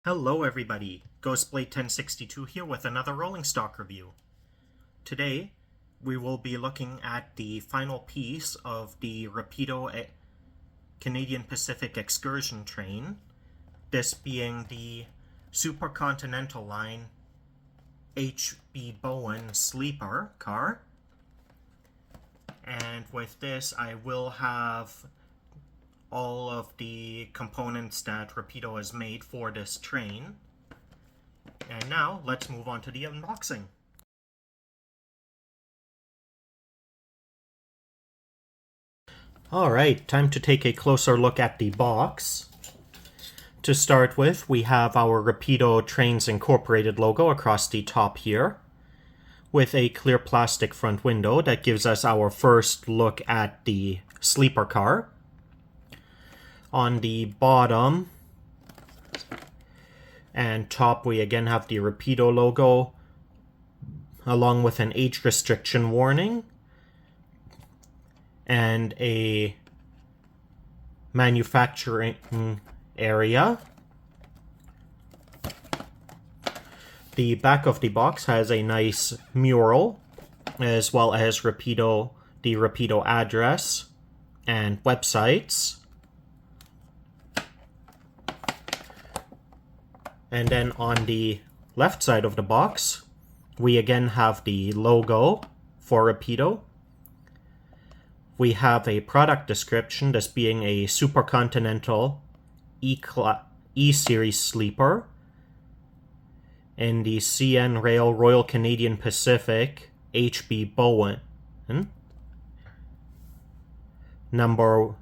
Hello everybody, Ghostblade 1062 here with another rolling stock review. Today, we will be looking at the final piece of the Rapido Canadian Pacific Excursion Train, this being the Super Continental Line H.B. Bowen sleeper car. And with this, I will have all of the components that Rapido has made for this train. And now, let's move on to the unboxing. Alright, time to take a closer look at the box. To start with, we have our Rapido Trains Incorporated logo across the top here, with a clear plastic front window that gives us our first look at the sleeper car. On the bottom and top, we again have the Rapido logo, along with an age restriction warning and a manufacturing area. The back of the box has a nice mural, as well as the Rapido address and websites. And then on the left side of the box, we again have the logo for Rapido. We have a product description, this being a Super Continental E-Series sleeper in the CN Rail Royal Canadian Pacific H.B. Bowen, number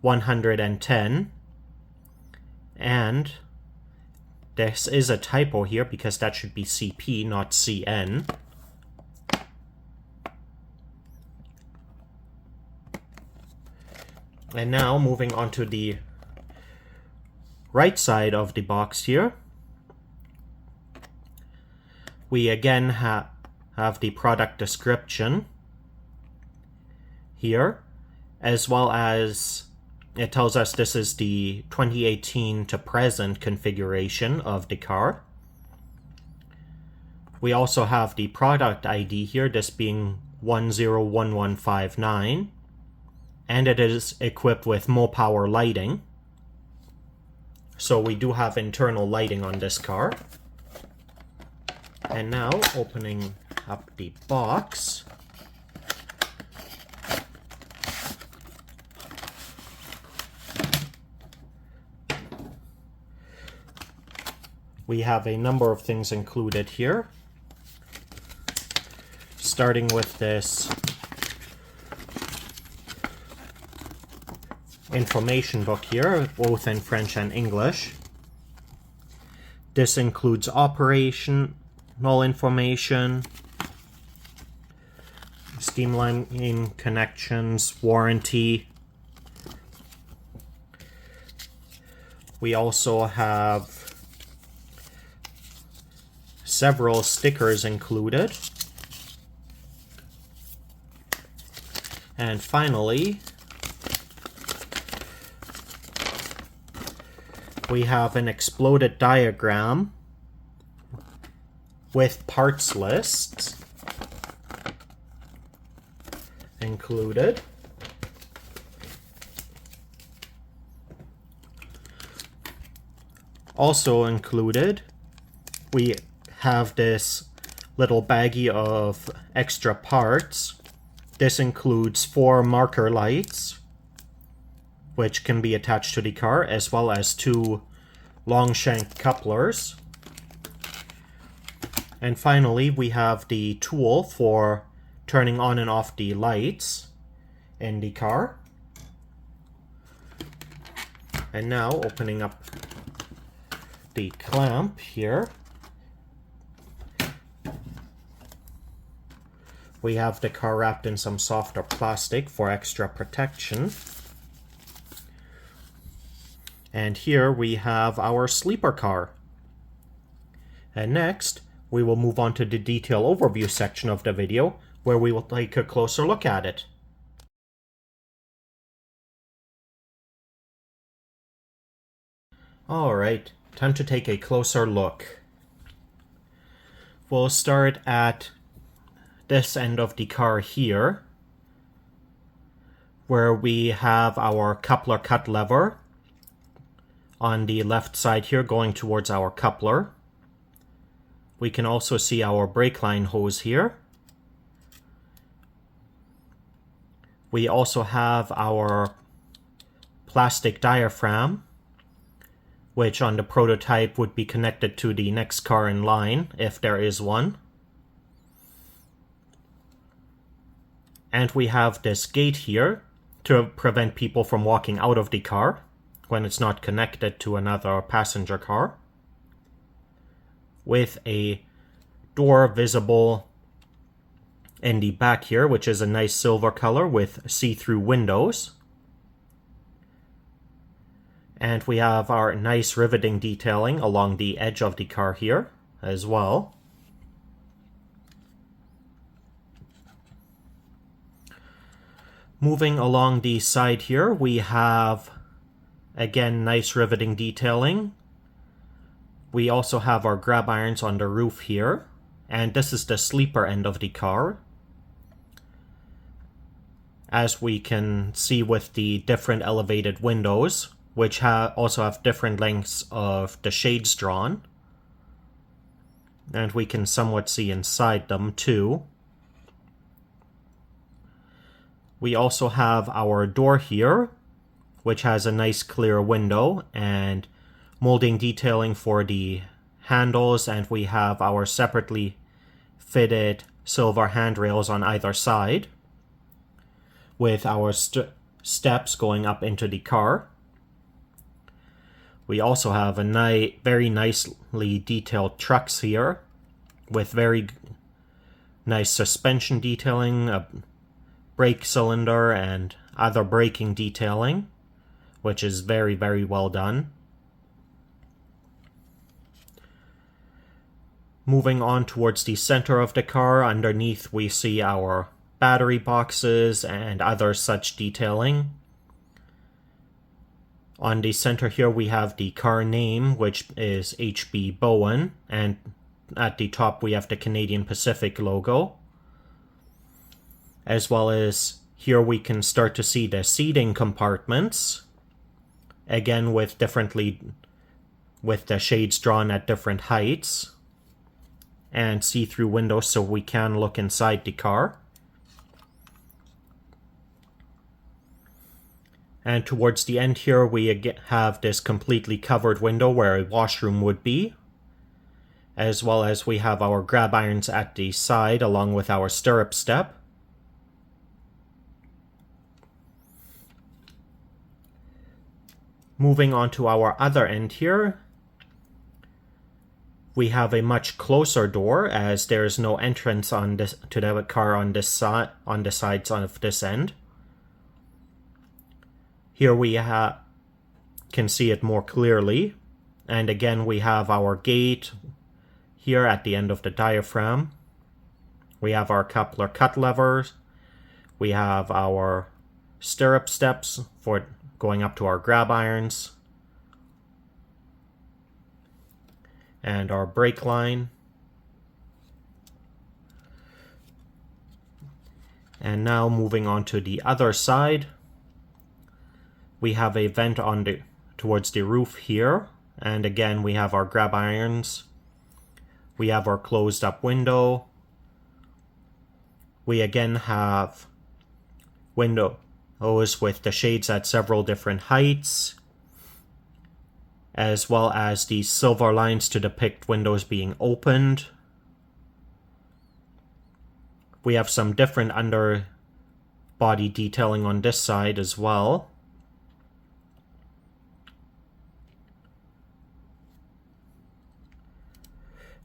110, and this is a typo here because that should be CP, not CN. And now, moving on to the right side of the box here, we again have the product description here, as well as it tells us this is the 2018 to present configuration of the car. We also have the product ID here, this being 101159, and it is equipped with MoPower lighting. So we do have internal lighting on this car. And now, opening up the box, we have a number of things included here, starting with this information book here, both in French and English. This includes operational information, streamlining connections, warranty. We also have several stickers included. And finally, we have an exploded diagram with parts lists included. Also included, we have this little baggie of extra parts. This includes 4 marker lights, which can be attached to the car, as well as 2 long shank couplers. And finally, we have the tool for turning on and off the lights in the car. And now, opening up the clamp here, we have the car wrapped in some softer plastic for extra protection. And here we have our sleeper car. And next, we will move on to the detail overview section of the video, where we will take a closer look at it. Alright, time to take a closer look. We'll start at this end of the car here, where we have our coupler cut lever on the left side here going towards our coupler. We can also see our brake line hose here. We also have our plastic diaphragm, which on the prototype would be connected to the next car in line, if there is one. And we have this gate here to prevent people from walking out of the car when it's not connected to another passenger car, with a door visible in the back here, which is a nice silver color with see-through windows. And we have our nice riveting detailing along the edge of the car here as well. Moving along the side here, we have, again, nice riveting detailing. We also have our grab irons on the roof here, and this is the sleeper end of the car. As we can see with the different elevated windows, which also have different lengths of the shades drawn. And we can somewhat see inside them too. We also have our door here, which has a nice clear window and molding detailing for the handles, and we have our separately fitted silver handrails on either side, with our steps going up into the car. We also have a very nicely detailed trucks here, with very nice suspension detailing, a brake cylinder, and other braking detailing, which is very, very well done. Moving on towards the center of the car, underneath we see our battery boxes and other such detailing. On the center here we have the car name, which is H.B. Bowen, and at the top we have the Canadian Pacific logo. As well as here we can start to see the seating compartments, again with the shades drawn at different heights, and see-through windows so we can look inside the car. And towards the end here we have this completely covered window where a washroom would be, as well as we have our grab irons at the side along with our stirrup step. Moving on to our other end here, we have a much closer door, as there is no entrance to the car on the sides of this end. Here we can see it more clearly, and again we have our gate here at the end of the diaphragm. We have our coupler cut levers. We have our stirrup steps for going up to our grab irons, and our brake line. And now moving on to the other side, we have a vent towards the roof here, and again we have our grab irons. We have our closed up window. We again have windows with the shades at several different heights, as well as these silver lines to depict windows being opened. We have some different underbody detailing on this side as well.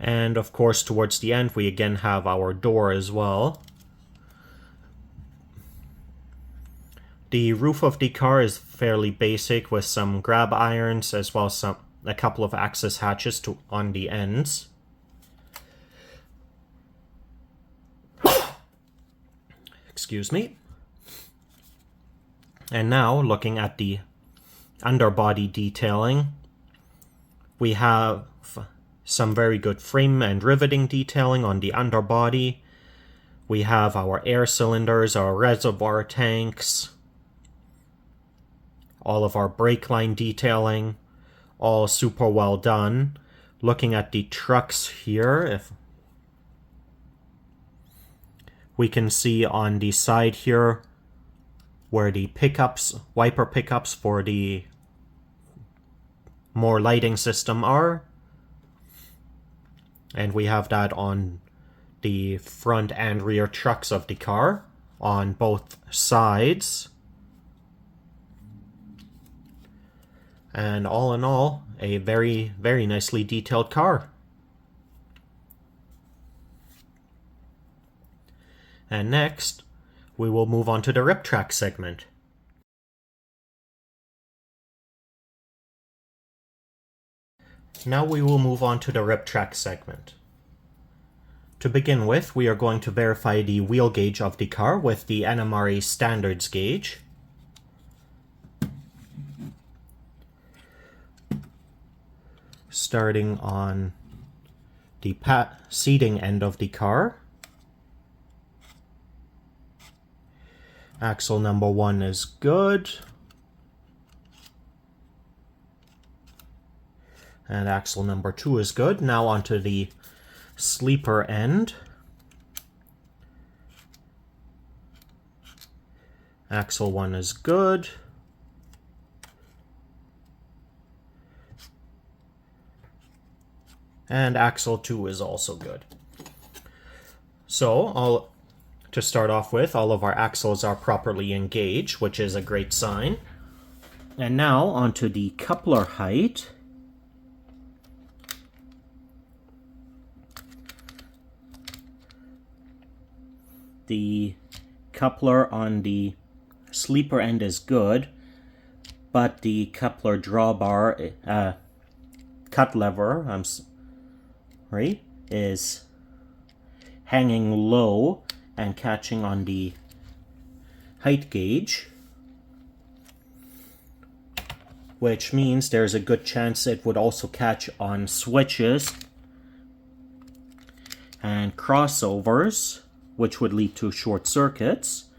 And of course towards the end we again have our door as well. The roof of the car is fairly basic with some grab irons as well as a couple of access hatches on the ends. Excuse me. And now looking at the underbody detailing, We have some very good frame and riveting detailing on the underbody. We have our air cylinders, our reservoir tanks, all of our brake line detailing, all super well done. Looking at the trucks here, if we can see on the side here where the pickups, wiper pickups for the more lighting system are. And we have that on the front and rear trucks of the car on both sides. And all in all, a very, very nicely detailed car. And next, we will move on to the rip track segment. Now we will move on to the rip track segment. To begin with, we are going to verify the wheel gauge of the car with the NMRA standards gauge. Starting on the seating end of the car. Axle number 1 is good. And axle number 2 is good. Now onto the sleeper end. Axle 1 is good. And axle 2 is also good. So, to start off with, all of our axles are properly engaged, which is a great sign. And now onto the coupler height. The coupler on the sleeper end is good, but the coupler drawbar, cut lever, is hanging low and catching on the height gauge, which means there's a good chance it would also catch on switches and crossovers, which would lead to short circuits.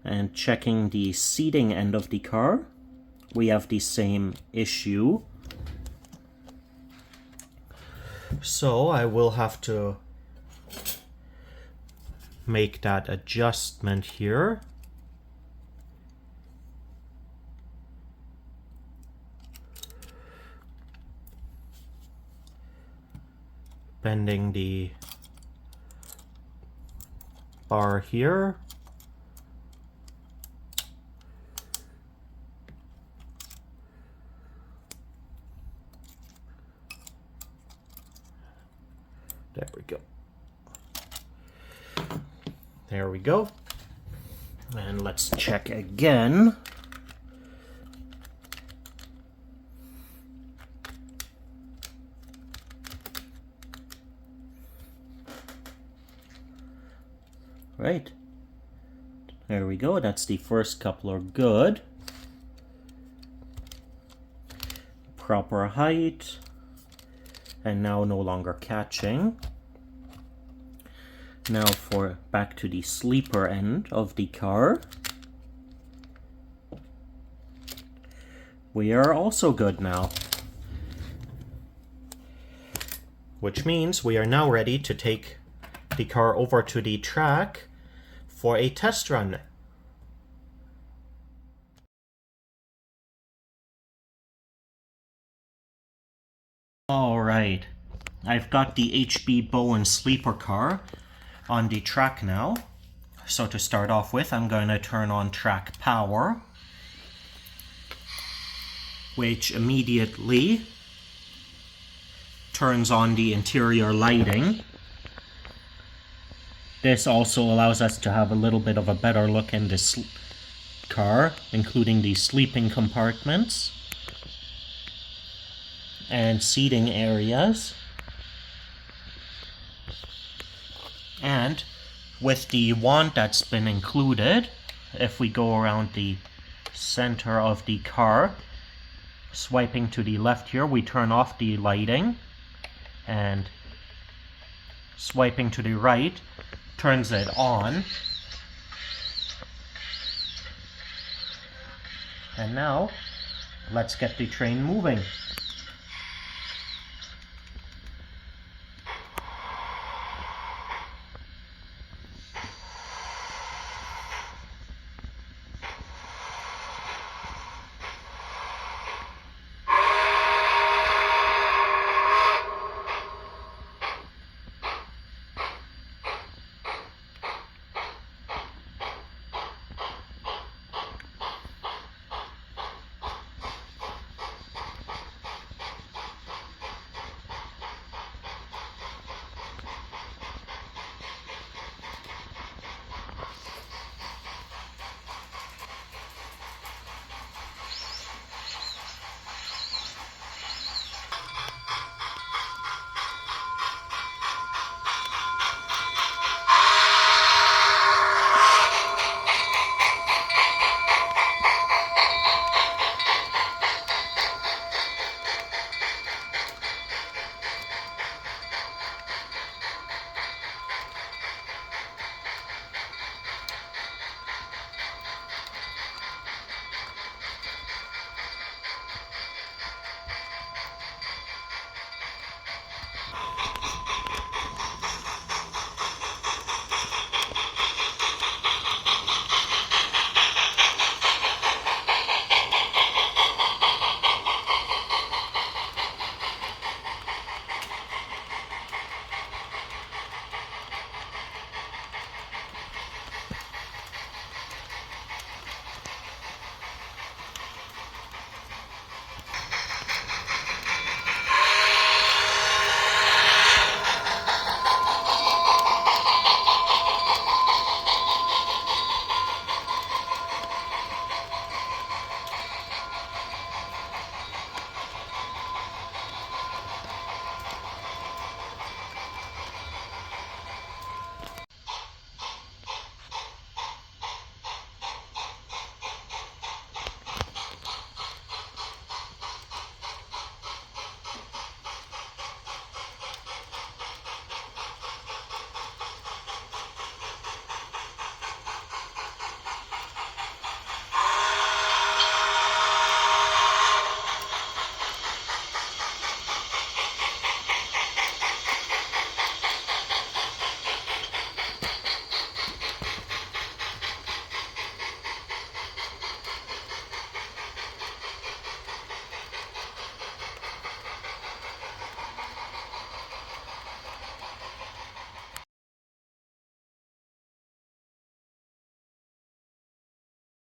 And checking the seating end of the car, we have the same issue. So I will have to make that adjustment here. Bending the bar here. There we go. There we go. And let's check again. Right. There we go. That's the first coupler good. Proper height. And now no longer catching. Now back to the sleeper end of the car. We are also good now. Which means we are now ready to take the car over to the track for a test run. Alright, I've got the H.B. Bowen sleeper car on the track now. So to start off with, I'm going to turn on track power, which immediately turns on the interior lighting. This also allows us to have a little bit of a better look in this car, including the sleeping compartments and seating areas. And with the wand that's been included, if we go around the center of the car, Swiping to the left here, we turn off the lighting, and swiping to the right turns it on. And now, let's get the train moving.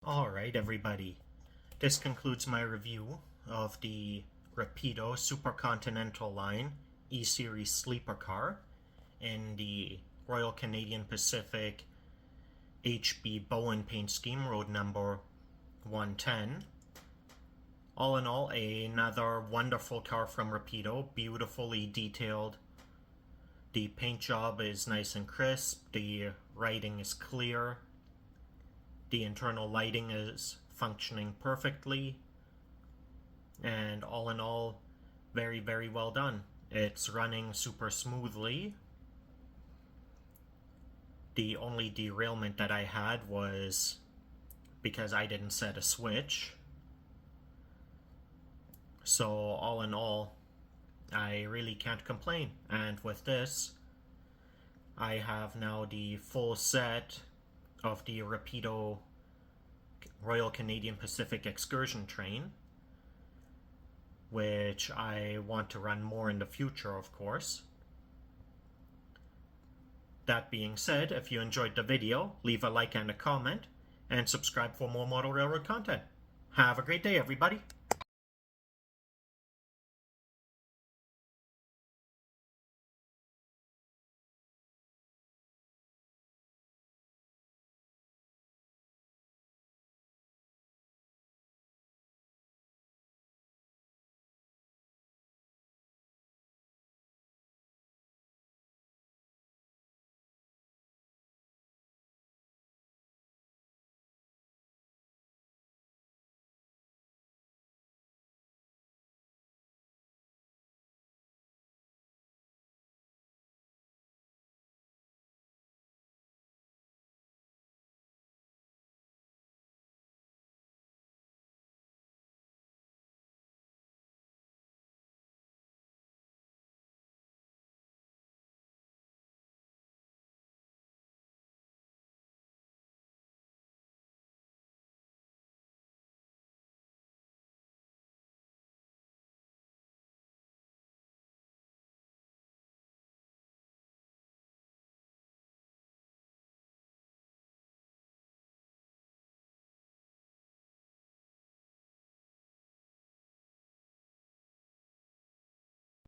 Alright everybody, this concludes my review of the Rapido Super Continental Line E-Series sleeper car in the Royal Canadian Pacific H.B. Bowen Paint Scheme, road number 110. All in all, another wonderful car from Rapido, beautifully detailed. The paint job is nice and crisp, the writing is clear. The internal lighting is functioning perfectly, and all in all, very, very well done. It's running super smoothly. The only derailment that I had was because I didn't set a switch. So all in all, I really can't complain. And with this, I have now the full set of the Rapido Royal Canadian Pacific Excursion Train, which I want to run more in the future, of course. That being said, if you enjoyed the video, leave a like and a comment, and subscribe for more model railroad content. Have a great day, everybody!